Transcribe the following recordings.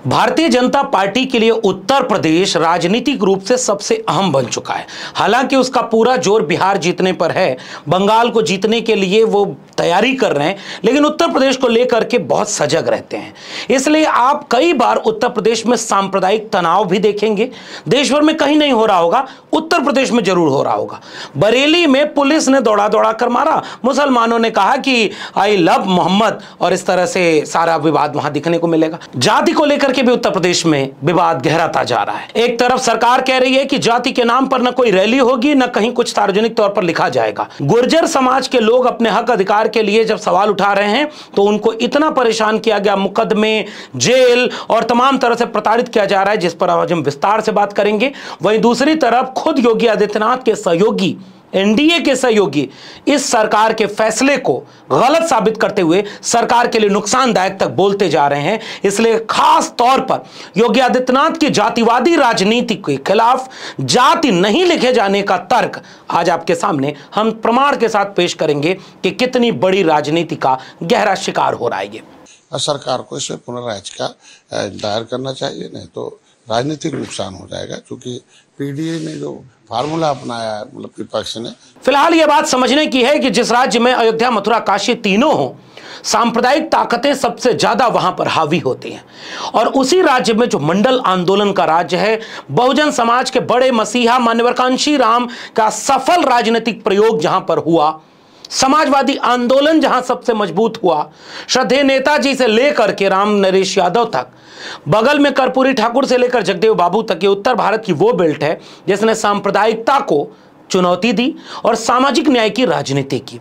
Bharatiya Janata party के लिए उत्तर प्रदेश राजनीतिक रूप से सबसे अहम बन चुका है। हालांकि उसका पूरा जोर बिहार जीतने पर है, बंगाल को जीतने के लिए वो तैयारी कर रहे हैं, लेकिन उत्तर प्रदेश को लेकर के बहुत सजग रहते हैं। इसलिए आप कई बार उत्तर प्रदेश में सांप्रदायिक तनाव भी देखेंगे। देश भर में कहीं नहीं हो रहा होगा, उत्तर प्रदेश में जरूर हो रहा होगा। बरेली में पुलिस ने दौड़ा दौड़ा कर मारा, मुसलमानों ने कहा कि आई लव मोहम्मद, और इस तरह से सारा विवाद वहां दिखने को मिलेगा। जाति को लेकर के भी उत्तर प्रदेश में विवाद गहराता जा रहा है। एक तरफ सरकार कह रही है कि जाति के नाम पर न कोई रैली होगी, न कहीं कुछ सार्वजनिक तौर पर लिखा जाएगा। गुर्जर समाज के लोग अपने हक अधिकार के लिए जब सवाल उठा रहे हैं तो उनको इतना परेशान किया गया, मुकदमे, जेल और तमाम तरह से प्रताड़ित किया जा रहा है, जिस पर आज हम विस्तार से बात करेंगे। वहीं दूसरी तरफ खुद योगी आदित्यनाथ के सहयोगी, एनडीए के सहयोगी इस सरकार के फैसले को गलत साबित करते हुए सरकार के लिए नुकसानदायक तक बोलते जा रहे हैं। इसलिए खास तौर पर योगी आदित्यनाथ की जातिवादी राजनीति के खिलाफ जाति नहीं लिखे जाने का तर्क आज आपके सामने हम प्रमाण के साथ पेश करेंगे कि कितनी बड़ी राजनीति का गहरा शिकार हो रहा है ये। सरकार को इसमें पुनर्याचिका दायर करना चाहिए, नहीं तो राजनीतिक नुकसान हो जाएगा, क्योंकि पीडीए ने जो फार्मूला अपनाया है, मतलब विपक्ष ने। फिलहाल यह बात समझने की है कि जिस राज्य में अयोध्या, मथुरा, काशी तीनों हो, सांप्रदायिक ताकतें सबसे ज्यादा वहां पर हावी होती हैं। और उसी राज्य में जो मंडल आंदोलन का राज्य है, बहुजन समाज के बड़े मसीहा मान्यवर कांशी राम का सफल राजनीतिक प्रयोग जहां पर हुआ, समाजवादी आंदोलन जहां सबसे मजबूत हुआ, श्रद्धेय नेताजी से लेकर के राम नरेश यादव तक, बगल में कर्पूरी ठाकुर से लेकर जगदेव बाबू तक, ये उत्तर भारत की वो बेल्ट है जिसने सांप्रदायिकता को चुनौती दी और सामाजिक न्याय की राजनीति की।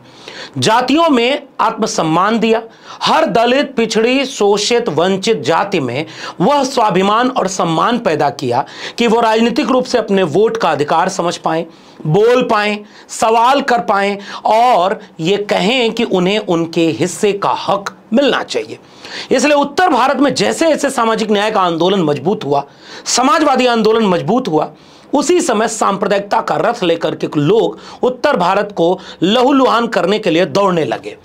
जातियों में आत्मसम्मान दिया। हर दलित, पिछड़ी, शोषित, वंचित जाति में वह स्वाभिमान और सम्मान पैदा किया कि वो राजनीतिक रूप से अपने वोट का अधिकार समझ पाएं, बोल पाएं, सवाल कर पाएं और ये कहें कि उन्हें उनके हिस्से का हक मिलना चाहिए। इसलिए उत्तर भारत में जैसे जैसे सामाजिक न्याय का आंदोलन मजबूत हुआ, समाजवादी आंदोलन मजबूत हुआ, उसी समय सांप्रदायिकता का रथ लेकर के लोग उत्तर भारत को लहूलुहान करने के लिए दौड़ने लगे।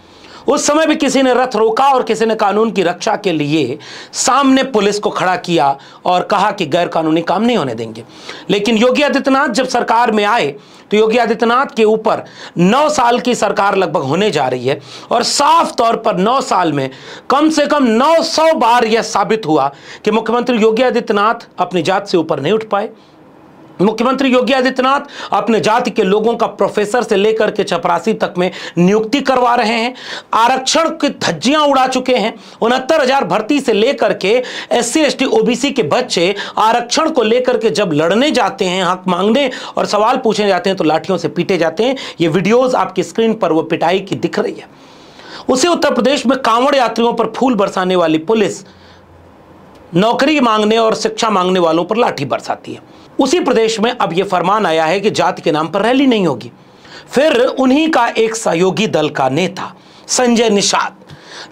उस समय भी किसी ने रथ रोका और किसी ने कानून की रक्षा के लिए सामने पुलिस को खड़ा किया और कहा कि गैर कानूनी काम नहीं होने देंगे। लेकिन योगी आदित्यनाथ जब सरकार में आए तो योगी आदित्यनाथ के ऊपर 9 साल की सरकार लगभग होने जा रही है और साफ तौर पर 9 साल में कम से कम 900 बार यह साबित हुआ कि मुख्यमंत्री योगी आदित्यनाथ अपनी जात से ऊपर नहीं उठ पाए। मुख्यमंत्री योगी आदित्यनाथ अपने जाति के लोगों का प्रोफेसर से लेकर के चपरासी तक में नियुक्ति करवा रहे हैं। आरक्षण की धज्जियां उड़ा चुके हैं। 69,000 भर्ती से लेकर के SC ST OBC के बच्चे आरक्षण को लेकर के जब लड़ने जाते हैं, हक मांगने और सवाल पूछने जाते हैं तो लाठियों से पीटे जाते हैं। ये वीडियोज आपकी स्क्रीन पर वो पिटाई की दिख रही है। उसी उत्तर प्रदेश में कांवड़ यात्रियों पर फूल बरसाने वाली पुलिस नौकरी मांगने और शिक्षा मांगने वालों पर लाठी बरसाती है। उसी प्रदेश में अब यह फरमान आया है कि जाति के नाम पर रैली नहीं होगी। फिर उन्हीं का एक सहयोगी दल का नेता संजय निषाद,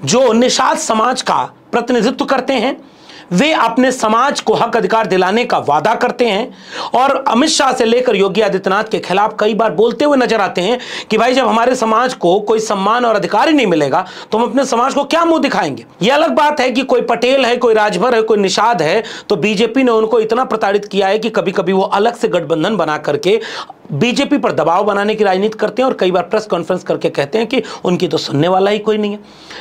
जो निषाद समाज का प्रतिनिधित्व करते हैं, वे अपने समाज को हक अधिकार दिलाने का वादा करते हैं और अमित शाह से लेकर योगी आदित्यनाथ के खिलाफ कई बार बोलते हुए नजर आते हैं कि भाई जब हमारे समाज को कोई सम्मान और अधिकार ही नहीं मिलेगा तो हम अपने समाज को क्या मुंह दिखाएंगे। यह अलग बात है कि कोई पटेल है, कोई राजभर है, कोई निषाद है, तो बीजेपी ने उनको इतना प्रताड़ित किया है कि कभी कभी वो अलग से गठबंधन बना करके बीजेपी पर दबाव बनाने की राजनीति करते हैं और कई बार प्रेस कॉन्फ्रेंस करके कहते हैं कि उनकी तो सुनने वाला ही कोई नहीं है।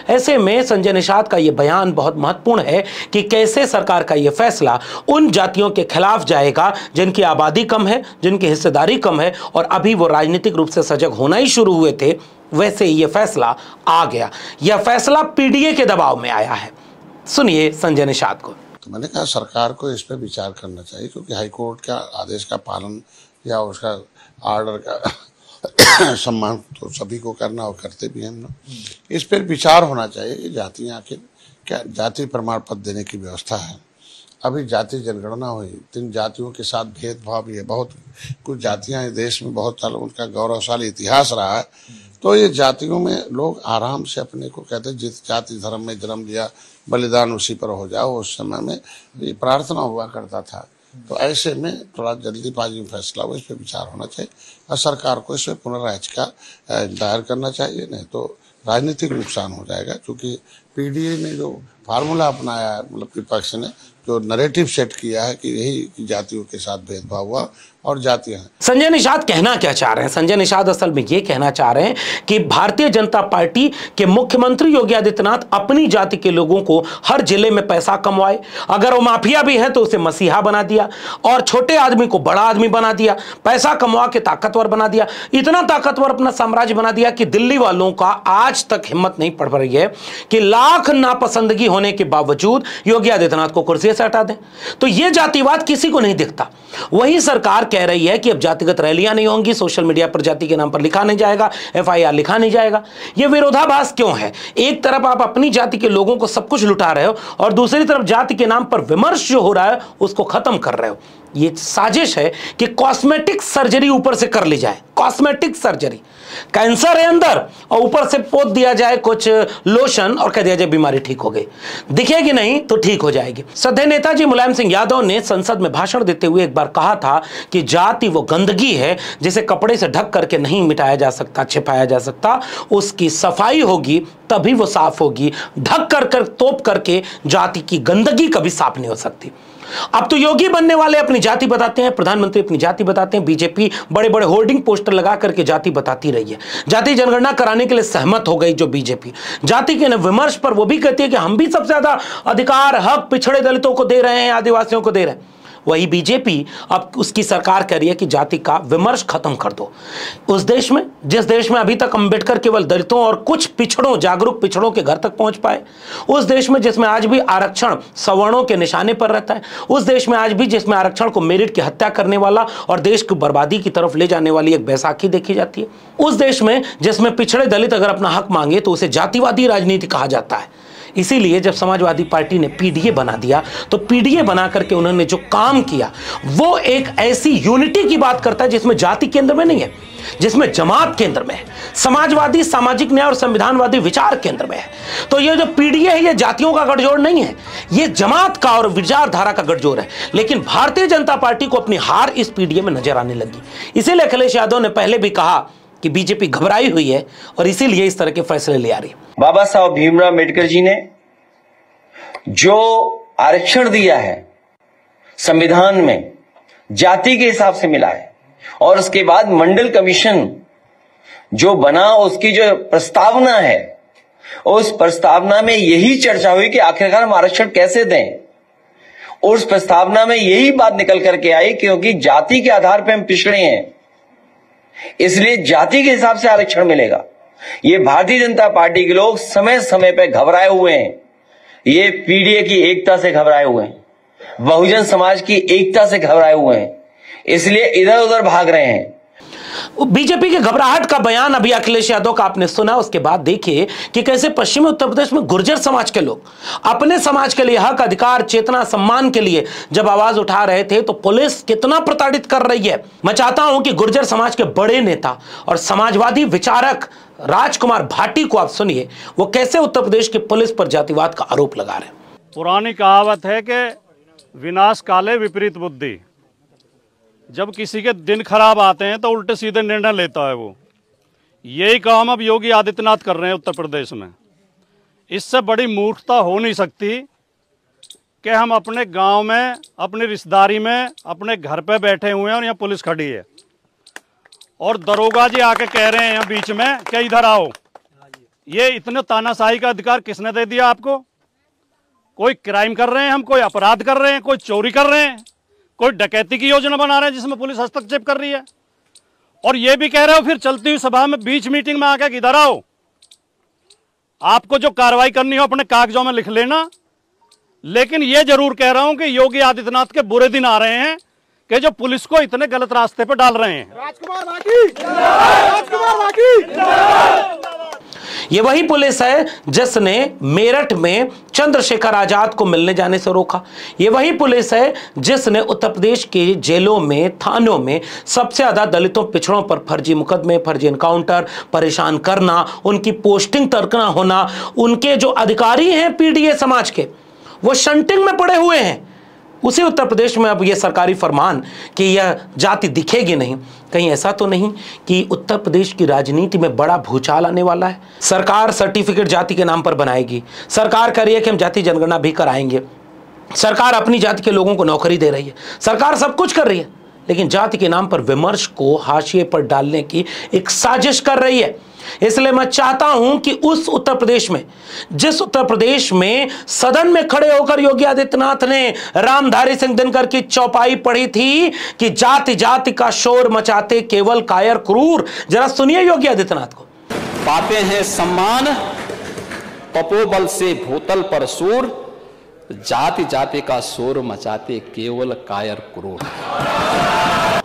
ऐसे में संजय निषाद का यह बयान बहुत महत्वपूर्ण है कि कैसे सरकार का यह फैसला उन जातियों के खिलाफ जाएगा जिनकी आबादी कम है, जिनकी हिस्सेदारी कम है और अभी वो राजनीतिक रूप से सजग होना ही शुरू हुए थे, वैसे ही यह फैसला आ गया। यह फैसला पीडीए के दबाव में आया है। सुनिए संजय निषाद को। तो मैंने कहा सरकार को इस पर विचार करना चाहिए, क्योंकि हाईकोर्ट का आदेश का पालन या उसका ऑर्डर का सम्मान तो सभी को करना और करते भी हैं हम लोग। इस पर विचार होना चाहिए कि जातियाँ आखिर क्या, जाति प्रमाण पत्र देने की व्यवस्था है। अभी जाति जनगणना हुई, 3 जातियों के साथ भेदभाव भी है। बहुत कुछ जातियाँ देश में बहुत साल उनका गौरवशाली इतिहास रहा है। तो ये जातियों में लोग आराम से अपने को कहते हैं जिस जाति धर्म में जन्म लिया बलिदान उसी पर हो जाओ। उस समय में ये प्रार्थना हुआ करता था। तो ऐसे में थोड़ा जल्दीबाजी में फैसला हुआ, इस पर विचार होना चाहिए और सरकार को इसमें पुनर्याचिका दायर करना चाहिए, नहीं तो राजनीतिक नुकसान हो जाएगा, क्योंकि पीडीए ने जो फार्मूला अपनाया है, मतलब विपक्ष ने, जो नैरेटिव सेट किया है कि यही जातियों के साथ भेदभाव हुआ और जातियां हैं। संजय निषाद कहना क्या चाह रहे हैं? संजय निषाद असल में ये कहना चाह रहे हैं कि भारतीय जनता पार्टी के मुख्यमंत्री योगी आदित्यनाथ अपनी जाति के लोगों को हर जिले में पैसा कमवाए, अगर वो माफिया भी है तो उसे मसीहा बना दिया और छोटे आदमी को बड़ा आदमी बना दिया, पैसा कमवा के ताकतवर बना दिया, इतना ताकतवर अपना साम्राज्य बना दिया कि दिल्ली वालों का आज तक हिम्मत नहीं पड़ रही है कि लाख नापसंदगी होने के बावजूद योगी आदित्यनाथ को कुर्सी से हटा दें। तो यह जातिवाद किसी को नहीं दिखता। वही सरकार कह रही है कि अब जातिगत रैलियां नहीं होंगी, सोशल मीडिया पर जाति के नाम पर लिखा नहीं जाएगा, एफआईआर लिखा नहीं जाएगा। यह विरोधाभास क्यों है? एक तरफ आप अपनी जाति के लोगों को सब कुछ लुटा रहे हो और दूसरी तरफ जाति के नाम पर विमर्श जो हो रहा है उसको खत्म कर रहे हो। यह साजिश है कि कॉस्मेटिक सर्जरी ऊपर से कर ली जाए। कॉस्मेटिक सर्जरी, कैंसर है अंदर और ऊपर से पोत दिया जाए कुछ लोशन और कह दिया जाए बीमारी ठीक हो गई। दिखेगी नहीं तो ठीक हो जाएगी। श्रद्धेय नेताजी मुलायम सिंह यादव ने संसद में भाषण देते हुए एक बार कहा था कि जाति वो गंदगी है जिसे कपड़े से ढक करके नहीं मिटाया जा सकता, छिपाया जा सकता। उसकी सफाई होगी तभी वो साफ होगी। ढक कर तोप करके जाति की गंदगी कभी साफ नहीं हो सकती। अब तो योगी बनने वाले अपनी जाति बताते हैं, प्रधानमंत्री अपनी जाति बताते हैं, बीजेपी बड़े बड़े होर्डिंग पोस्टर लगा करके जाति बताती रही है। जाति जनगणना कराने के लिए सहमत हो गई जो बीजेपी। जाति के विमर्श पर वो भी कहती है कि हम भी सबसे ज्यादा अधिकार हक पिछड़े दलितों को दे रहे हैं, आदिवासियों को दे रहे हैं। वही बीजेपी अब उसकी सरकार कह रही है कि जाति का विमर्श खत्म कर दो। उस देश में, जिस देश में अभी तक अंबेडकर केवल दलितों और कुछ पिछड़ों, जागरूक पिछड़ों के घर तक पहुंच पाए, उस देश में जिसमें आज भी आरक्षण सवर्णों के निशाने पर रहता है, उस देश में आज भी जिसमें आरक्षण को मेरिट की हत्या करने वाला और देश की बर्बादी की तरफ ले जाने वाली एक बैसाखी देखी जाती है, उस देश में जिसमें पिछड़े दलित अगर अपना हक मांगे तो उसे जातिवादी राजनीति कहा जाता है। इसीलिए जब समाजवादी पार्टी ने पीडीए बना दिया तो पीडीए बना करके उन्होंने जो काम किया वो एक ऐसी यूनिटी की बात करता है जिसमें जाति केंद्र में नहीं है, जिसमें जमात केंद्र में है, समाजवादी सामाजिक न्याय और संविधानवादी विचार केंद्र में है। तो ये जो पीडीए है ये जातियों का गठजोड़ नहीं है, ये जमात का और विचारधारा का गठजोड़ है। लेकिन भारतीय जनता पार्टी को अपनी हार इस पीडीए में नजर आने लगी। इसीलिए अखिलेश यादव ने पहले भी कहा कि बीजेपी घबराई हुई है और इसीलिए इस तरह के फैसले ले आ रही है। बाबा साहब भीमराव अम्बेडकर जी ने जो आरक्षण दिया है संविधान में, जाति के हिसाब से मिला है। और उसके बाद मंडल कमीशन जो बना, उसकी जो प्रस्तावना है, उस प्रस्तावना में यही चर्चा हुई कि आखिरकार हम आरक्षण कैसे दें। उस प्रस्तावना में यही बात निकल करके आई क्योंकि जाति के आधार पर हम पिछड़े हैं, इसलिए जाति के हिसाब से आरक्षण मिलेगा। ये भारतीय जनता पार्टी के लोग समय समय पर घबराए हुए हैं। ये पीडीए की एकता से घबराए हुए हैं, बहुजन समाज की एकता से घबराए हुए हैं, इसलिए इधर उधर भाग रहे हैं। बीजेपी के घबराहट का बयान अभी अखिलेश यादव का आपने सुना। उसके बाद देखिए कि कैसे पश्चिमी उत्तर प्रदेश में गुर्जर समाज के लोग अपने समाज के लिए हक, अधिकार, चेतना, सम्मान के लिए जब आवाज उठा रहे थे तो पुलिस कितना प्रताड़ित कर रही है। मैं चाहता हूं कि गुर्जर समाज के बड़े नेता और समाजवादी विचारक राजकुमार भाटी को आप सुनिए, वो कैसे उत्तर प्रदेश की पुलिस पर जातिवाद का आरोप लगा रहे हैं। पुरानी कहावत है कि विनाश काले विपरीत बुद्धि। जब किसी के दिन खराब आते हैं तो उल्टे सीधे निर्णय लेता है वो। यही काम अब योगी आदित्यनाथ कर रहे हैं उत्तर प्रदेश में। इससे बड़ी मूर्खता हो नहीं सकती कि हम अपने गांव में, अपनी रिश्तेदारी में, अपने घर पे बैठे हुए हैं और यहाँ पुलिस खड़ी है और दरोगा जी आके कह रहे हैं यहाँ बीच में कि इधर आओ। ये इतने तानाशाही का अधिकार किसने दे दिया आपको? कोई क्राइम कर रहे हैं हम, कोई अपराध कर रहे हैं, कोई चोरी कर रहे हैं, कोई डकैती की योजना बना रहे हैं जिसमें पुलिस हस्तक्षेप कर रही है, और ये भी कह रहे हो फिर चलती हुई सभा में बीच मीटिंग में आके इधर आओ। आपको जो कार्रवाई करनी हो अपने कागजों में लिख लेना। लेकिन ये जरूर कह रहा हूं कि योगी आदित्यनाथ के बुरे दिन आ रहे हैं कि जो पुलिस को इतने गलत रास्ते पर डाल रहे हैं। राजकुमार भाटी, राजकुमार भाटी। ये वही पुलिस है जिसने मेरठ में चंद्रशेखर आजाद को मिलने जाने से रोका। ये वही पुलिस है जिसने उत्तर प्रदेश के जेलों में, थानों में सबसे ज्यादा दलितों, पिछड़ों पर फर्जी मुकदमे, फर्जी एनकाउंटर, परेशान करना, उनकी पोस्टिंग तक ना होना, उनके जो अधिकारी हैं पीडीए समाज के वो शंटिंग में पड़े हुए हैं। उसी उत्तर प्रदेश में अब यह सरकारी फरमान कि यह जाति दिखेगी नहीं, कहीं ऐसा तो नहीं कि उत्तर प्रदेश की राजनीति में बड़ा भूचाल आने वाला है? सरकार सर्टिफिकेट जाति के नाम पर बनाएगी, सरकार कह रही है कि हम जाति जनगणना भी कराएंगे। सरकार अपनी जाति के लोगों को नौकरी दे रही है, सरकार सब कुछ कर रही है, लेकिन जाति के नाम पर विमर्श को हाशिए पर डालने की एक साजिश कर रही है। इसलिए मैं चाहता हूं कि उस उत्तर प्रदेश में, जिस उत्तर प्रदेश में सदन में खड़े होकर योगी आदित्यनाथ ने रामधारी सिंह दिनकर की चौपाई पढ़ी थी कि जाति जाति का शोर मचाते केवल कायर क्रूर, जरा सुनिए योगी आदित्यनाथ को। पाते हैं सम्मान तपोबल से भूतल पर सूर, जाति जाति का शोर मचाते केवल कायर क्रूर।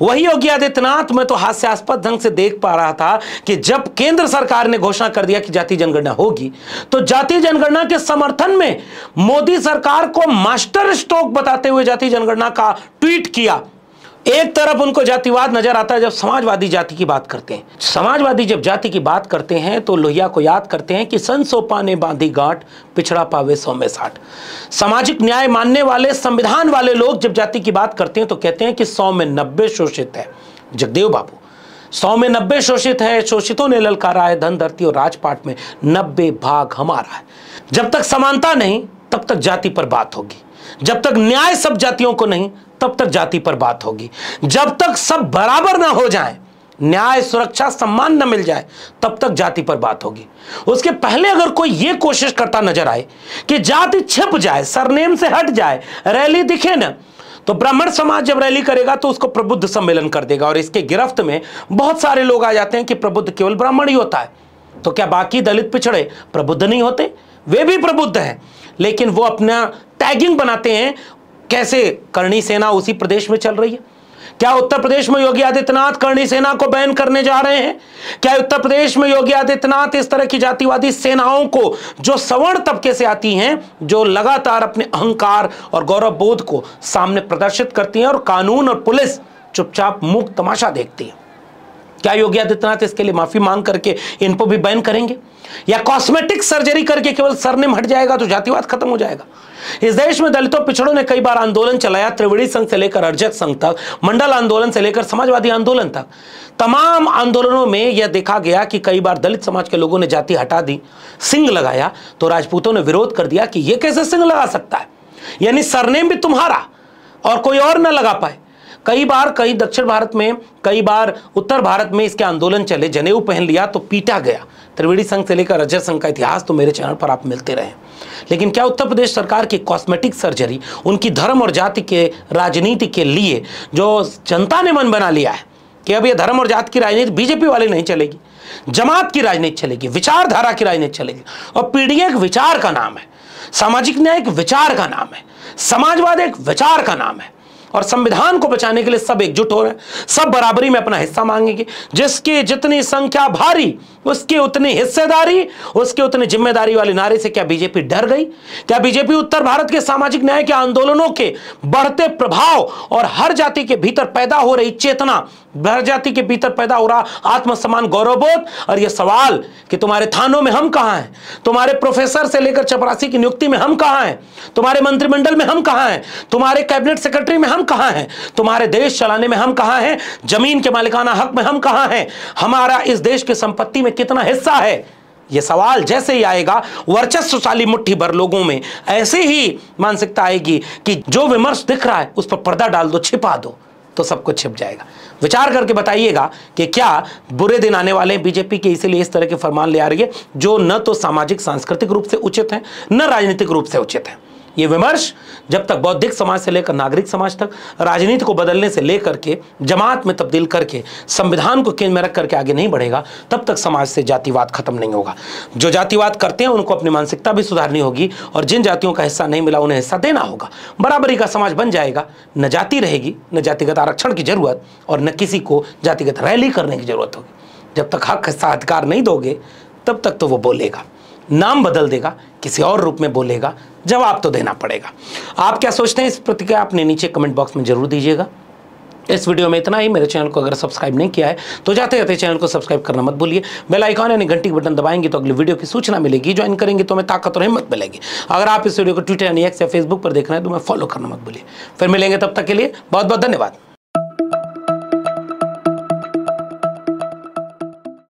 वही योगी आदित्यनाथ में तो हास्यास्पद ढंग से देख पा रहा था कि जब केंद्र सरकार ने घोषणा कर दिया कि जातीय जनगणना होगी, तो जातीय जनगणना के समर्थन में मोदी सरकार को मास्टर स्ट्रोक बताते हुए जातीय जनगणना का ट्वीट किया। एक तरफ उनको जातिवाद नजर आता है जब समाजवादी जाति की बात करते हैं, समाजवादी जब जाति की बात करते हैं तो लोहिया को याद करते हैं कि सन सोपा ने बांधी गांठ, पिछड़ा पावे 100 में 60। सामाजिक न्याय मानने वाले, संविधान वाले लोग जब जाति की बात करते हैं तो कहते हैं कि 100 में 90 शोषित है। जगदेव बाबू, 100 में 90 शोषित है, शोषितों ने ललकारा है, धन धरती और राजपाट में 90 भाग हमारा है। जब तक समानता नहीं तब तक जाति पर बात होगी, जब तक न्याय सब जातियों को नहीं तब तक जाति पर बात होगी, जब तक सब बराबर ना हो जाए, न्याय सुरक्षा सम्मान न मिल जाए, तब तक जाति पर बात होगी। उसके पहले अगर कोई यह कोशिश करता नजर आए कि जाति छिप जाए, सरनेम से हट जाए, रैली दिखे ना, तो ब्राह्मण समाज जब रैली करेगा तो उसको प्रबुद्ध सम्मेलन कर देगा और इसके गिरफ्त में बहुत सारे लोग आ जाते हैं कि प्रबुद्ध केवल ब्राह्मण ही होता है। तो क्या बाकी दलित पिछड़े प्रबुद्ध नहीं होते? वे भी प्रबुद्ध हैं, लेकिन वो अपना टैगिंग बनाते हैं। कैसे? करणी सेना उसी प्रदेश में चल रही है। क्या उत्तर प्रदेश में योगी आदित्यनाथ करणी सेना को बैन करने जा रहे हैं? क्या उत्तर प्रदेश में योगी आदित्यनाथ इस तरह की जातिवादी सेनाओं को, जो सवर्ण तबके से आती हैं, जो लगातार अपने अहंकार और गौरव बोध को सामने प्रदर्शित करती हैं और कानून और पुलिस चुपचाप मूक तमाशा देखती है, क्या योगी आदित्यनाथ इसके लिए माफी मांग करके इनको भी बैन करेंगे? या कॉस्मेटिक सर्जरी करके केवल सरनेम हट जाएगा तो जातिवाद खत्म हो जाएगा? इस देश में दलितों पिछड़ों ने कई बार आंदोलन चलाया, त्रिवेणी संघ से लेकर अर्जक संघ तक, मंडल आंदोलन से लेकर समाजवादी आंदोलन तक। तमाम आंदोलनों में यह देखा गया कि कई बार दलित समाज के लोगों ने जाति हटा दी, सिंह लगाया, तो राजपूतों ने विरोध कर दिया कि यह कैसे सिंह लगा सकता है, यानी सरनेम भी तुम्हारा और कोई और न लगा पाए। कई बार, कई दक्षिण भारत में, कई बार उत्तर भारत में इसके आंदोलन चले, जनेऊ पहन लिया तो पीटा गया। त्रिवेणी संघ से लेकर अजय संघ का इतिहास तो मेरे चैनल पर आप मिलते रहे। लेकिन क्या उत्तर प्रदेश सरकार की कॉस्मेटिक सर्जरी, उनकी धर्म और जाति के राजनीति के लिए जो जनता ने मन बना लिया है कि अब ये धर्म और जाति की राजनीति बीजेपी वाली नहीं चलेगी, जमात की राजनीति चलेगी, विचारधारा की राजनीति चलेगी। और पीडीए एक विचार का नाम है, सामाजिक न्याय एक विचार का नाम है, समाजवाद एक विचार का नाम है, और संविधान को बचाने के लिए सब एकजुट हो रहे हैं, सब बराबरी में अपना हिस्सा मांगेंगे। जिसकी जितनी संख्या भारी उसकी उतनी हिस्सेदारी, उसकी उतनी जिम्मेदारी वाली नारे से क्या बीजेपी डर गई? क्या बीजेपी उत्तर भारत के सामाजिक न्याय के आंदोलनों के बढ़ते प्रभाव और हर जाति के भीतर पैदा हो रही चेतना, हर जाति के भीतर पैदा हो रहा आत्मसम्मान, गौरवबोध, और यह सवाल कि तुम्हारे थानों में हम कहां हैं, तुम्हारे प्रोफेसर से लेकर चपरासी की नियुक्ति में हम कहां हैं, तुम्हारे मंत्रिमंडल में हम कहां हैं, तुम्हारे कैबिनेट सेक्रेटरी में हम कहां हैं, तुम्हारे देश चलाने में हम कहां हैं, जमीन के मालिकाना हक में हम कहां हैं, हमारा इस देश की संपत्ति में कितना हिस्सा है? यह सवाल जैसे ही आएगा, वर्चस्वशाली मुट्ठी भर लोगों में ऐसे ही मानसिकता आएगी कि जो विमर्श दिख रहा है उस पर पर्दा डाल दो, छिपा दो, तो सब कुछ छिप जाएगा। विचार करके बताइएगा कि क्या बुरे दिन आने वाले हैं बीजेपी के, इसीलिए इस तरह के फरमान ले आ रही है जो न तो सामाजिक सांस्कृतिक रूप से उचित है, न राजनीतिक रूप से उचित है। ये विमर्श जब तक बौद्धिक समाज से लेकर नागरिक समाज तक, राजनीति को बदलने से लेकर के जमात में तब्दील करके संविधान को केंद्र में रख करके आगे नहीं बढ़ेगा, तब तक समाज से जातिवाद खत्म नहीं होगा। जो जातिवाद करते हैं उनको अपनी मानसिकता भी सुधारनी होगी, और जिन जातियों का हिस्सा नहीं मिला उन्हें हिस्सा देना होगा। बराबरी का समाज बन जाएगा, न जाति रहेगी, न जातिगत आरक्षण की जरूरत, और न किसी को जातिगत रैली करने की जरूरत होगी। जब तक हक, हिस्सा, अधिकार नहीं दोगे तब तक तो वो बोलेगा, नाम बदल देगा, किसी और रूप में बोलेगा, जवाब तो देना पड़ेगा। आप क्या सोचते हैं इस प्रतिक्रिया अपने नीचे कमेंट बॉक्स में जरूर दीजिएगा। इस वीडियो में इतना ही। मेरे चैनल को अगर सब्सक्राइब नहीं किया है तो जाते जाते चैनल को सब्सक्राइब करना मत भूलिए। बेल आइकॉन यानी घंटी का बटन दबाएंगे तो अगली वीडियो की सूचना मिलेगी, ज्वाइन करेंगे तो हमें ताकत और हिम्मत मिलेगी। अगर आप इस वीडियो को ट्विटर यानी एक्स या फेसबुक पर देख रहे हैं तो मैं फॉलो करना मत भूलिए। फिर मिलेंगे, तब तक के लिए बहुत बहुत धन्यवाद।